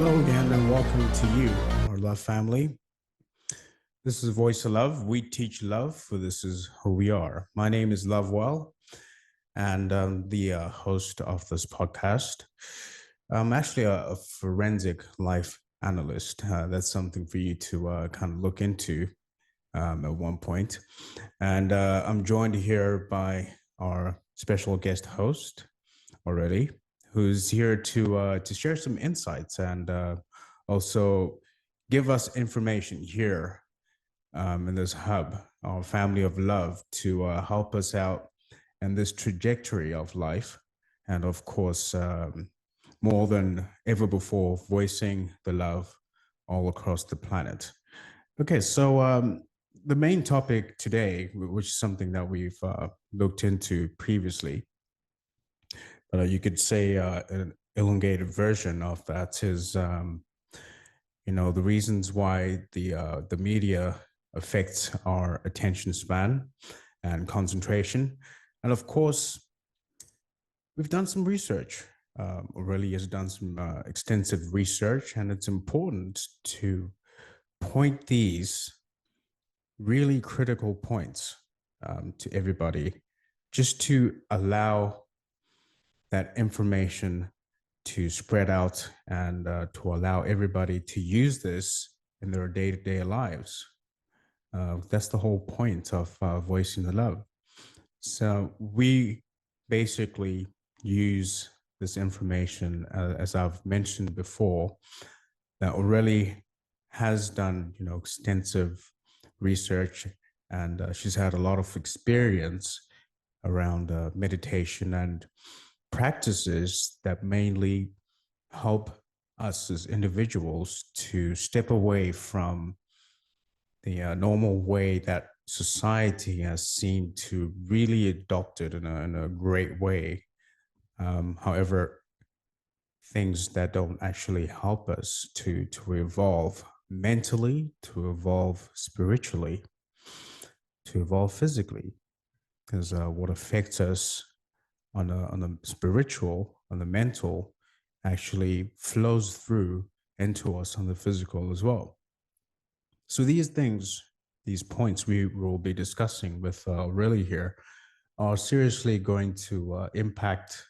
Hello again, and welcome to you, our love family. This is Voice of Love. We teach love, for this is who we are. My name is Lovewell, and I'm the host of this podcast. I'm actually a forensic life analyst. That's something for you to kind of look into at one point. And I'm joined here by our special guest host already, who's here to share some insights and also give us information here in this hub, our family of love, to help us out in this trajectory of life. And of course, more than ever before, voicing the love all across the planet. Okay, so the main topic today, which is something that we've looked into previously, but you could say an elongated version of that is, the reasons why the media affects our attention span and concentration. And of course, we've done some research. Aurelie has done some extensive research, and it's important to point these really critical points to everybody, just to allow that information to spread out and to allow everybody to use this in their day-to-day lives. That's the whole point of voicing the love. So we basically use this information, as I've mentioned before, that Aurelie has done, extensive research, and she's had a lot of experience around meditation and practices that mainly help us as individuals to step away from the normal way that society has seemed to really adopt it in a great way. However, things that don't actually help us to evolve mentally, to evolve spiritually, to evolve physically, because what affects us on the spiritual, on the mental, actually flows through into us on the physical as well. So these things, these points we will be discussing with Aurelie here, are seriously going to impact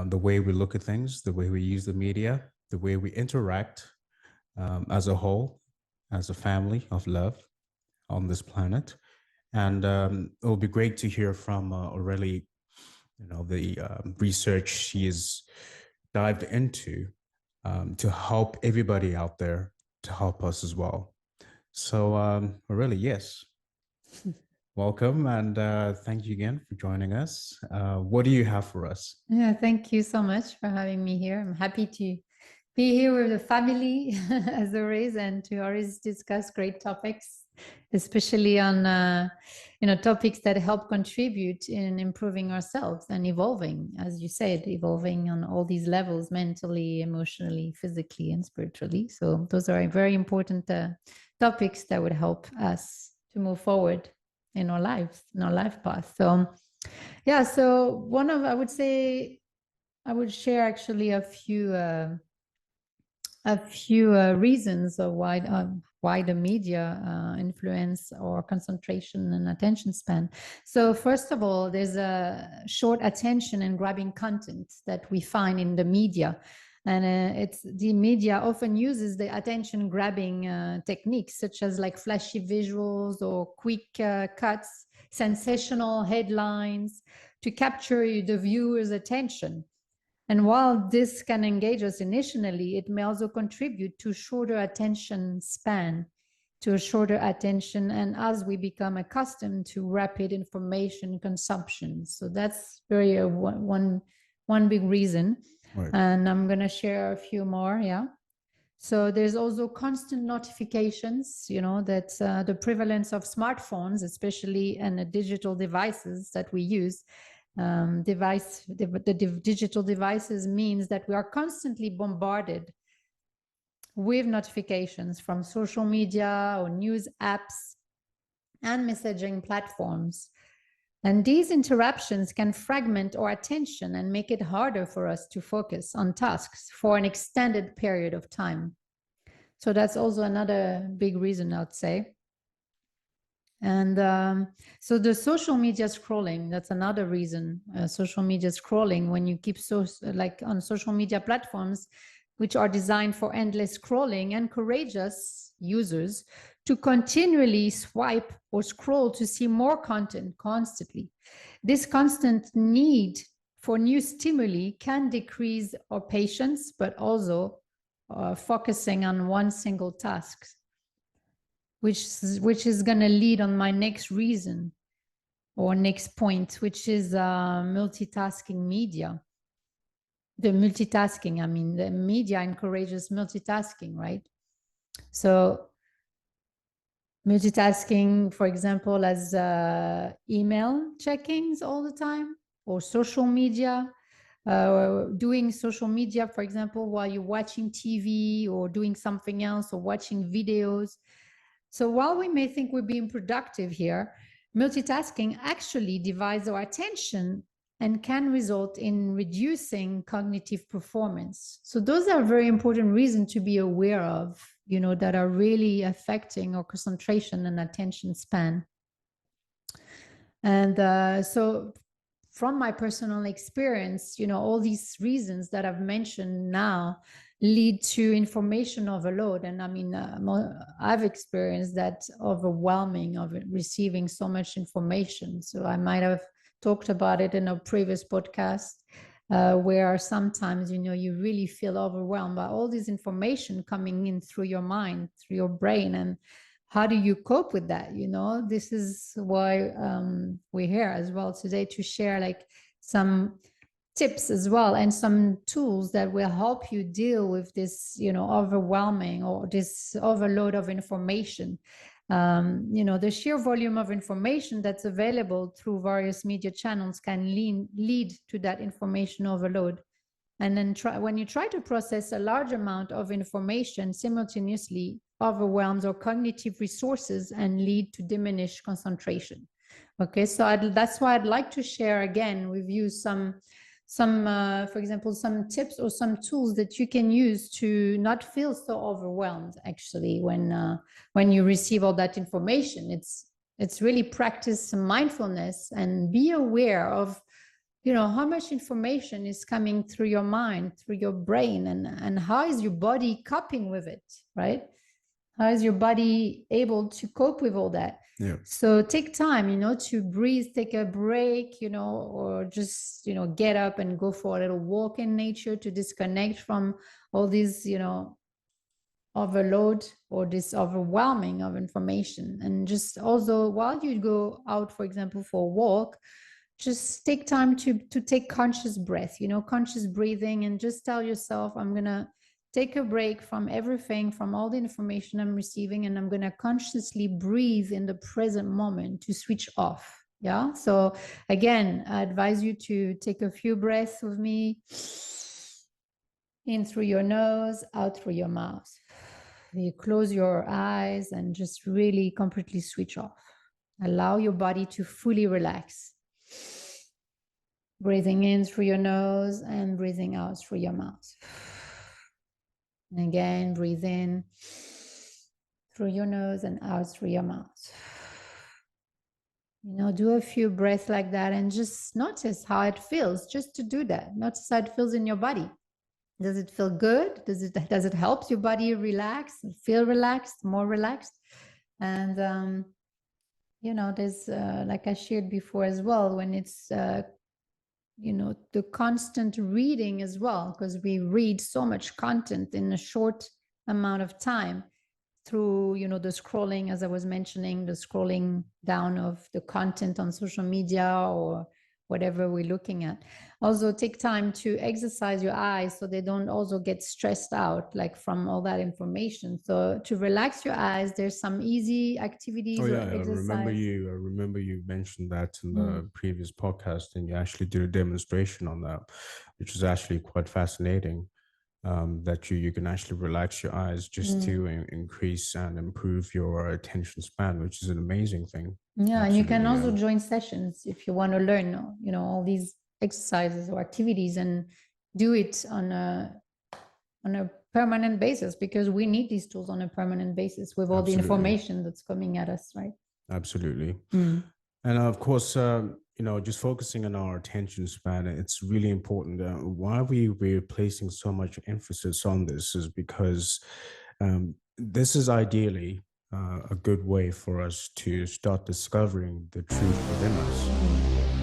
the way we look at things, the way we use the media, the way we interact as a whole, as a family of love on this planet. And it will be great to hear from Aurelie, the research she has dived into to help everybody out there, to help us as well. So Aurelie, yes, welcome, and thank you again for joining us. What do you have for us? Yeah, thank you so much for having me here. I'm happy to be here with the family as always, and to always discuss great topics, especially on topics that help contribute in improving ourselves and evolving, as you said, evolving on all these levels, mentally, emotionally, physically, and spiritually. So those are very important topics that would help us to move forward in our lives, in our life path. So yeah, so I would say I would share actually a few reasons of why the media influence our concentration and attention span. So first of all, there's a short attention and grabbing content that we find in the media. And it's the media often uses the attention grabbing techniques, such as like flashy visuals or quick cuts, sensational headlines, to capture the viewer's attention. And while this can engage us initially, it may also contribute to shorter attention span, to a shorter attention, and as we become accustomed to rapid information consumption. So that's very one big reason. Right. And I'm going to share a few more. Yeah. So there's also constant notifications, that the prevalence of smartphones, especially and the digital devices that we use, the digital devices means that we are constantly bombarded with notifications from social media or news apps and messaging platforms. And these interruptions can fragment our attention and make it harder for us to focus on tasks for an extended period of time. So that's also another big reason, I'd say. And so the social media scrolling, that's another reason. Social media scrolling, when you keep like on social media platforms, which are designed for endless scrolling, encourages users to continually swipe or scroll to see more content constantly. This constant need for new stimuli can decrease our patience, but also focusing on one single task, which is going to lead on my next reason or next point, which is multitasking media. The multitasking, I mean, the media encourages multitasking, right? So multitasking, for example, as email checkings all the time, or social media, doing social media, for example, while you're watching TV or doing something else or watching videos. So while we may think we're being productive here, multitasking actually divides our attention and can result in reducing cognitive performance. So those are very important reasons to be aware of, you know, that are really affecting our concentration and attention span. And so from my personal experience, you know, all these reasons that I've mentioned now lead to information overload. And I mean, I've experienced that overwhelming of receiving so much information. So I might have talked about it in a previous podcast, where sometimes, you know, you really feel overwhelmed by all this information coming in through your mind, through your brain. And how do you cope with that? You know, this is why we're here as well today, to share like some tips as well and some tools that will help you deal with this, you know, overwhelming or this overload of information. You know, the sheer volume of information that's available through various media channels can lead to that information overload. And then when you try to process a large amount of information simultaneously, overwhelms our cognitive resources and lead to diminished concentration. Okay, so that's why I'd like to share again with you some for example, some tips or some tools that you can use to not feel so overwhelmed. Actually, when you receive all that information, it's really practice mindfulness and be aware of, you know, how much information is coming through your mind, through your brain, and how is your body coping with it, right? How is your body able to cope with all that? Yeah. So take time, you know, to breathe, take a break, you know, or just, you know, get up and go for a little walk in nature to disconnect from all these, you know, overload or this overwhelming of information. And just also while you go out, for example, for a walk, just take time to take conscious breath, you know, conscious breathing, and just tell yourself, I'm going to take a break from everything, from all the information I'm receiving, and I'm going to consciously breathe in the present moment to switch off. Yeah. So again, I advise you to take a few breaths with me. In through your nose, out through your mouth. You close your eyes and just really completely switch off. Allow your body to fully relax. Breathing in through your nose and breathing out through your mouth. And again, breathe in through your nose and out through your mouth. You know, do a few breaths like that and just notice how it feels, just to do that. Notice how it feels in your body. Does it feel good? Does it help your body relax, feel relaxed, more relaxed? And, you know, there's, like I shared before as well, when it's, you know, the constant reading as well, because we read so much content in a short amount of time through, you know, the scrolling, as I was mentioning, the scrolling down of the content on social media or whatever we're looking at. Also take time to exercise your eyes so they don't also get stressed out, like from all that information. So to relax your eyes, there's some easy activities or exercise. I remember you mentioned that in the previous podcast, and you actually did a demonstration on that, which was actually quite fascinating. that you can actually relax your eyes just to increase and improve your attention span, which is an amazing thing. Yeah, and you can Absolutely, also join sessions if you want to learn, all these exercises or activities, and do it on a permanent basis, because we need these tools on a permanent basis with all the Absolutely. information that's coming at us, right? Absolutely. And of course, just focusing on our attention span, it's really important. Why we're placing so much emphasis on this is because this is ideally a good way for us to start discovering the truth within us.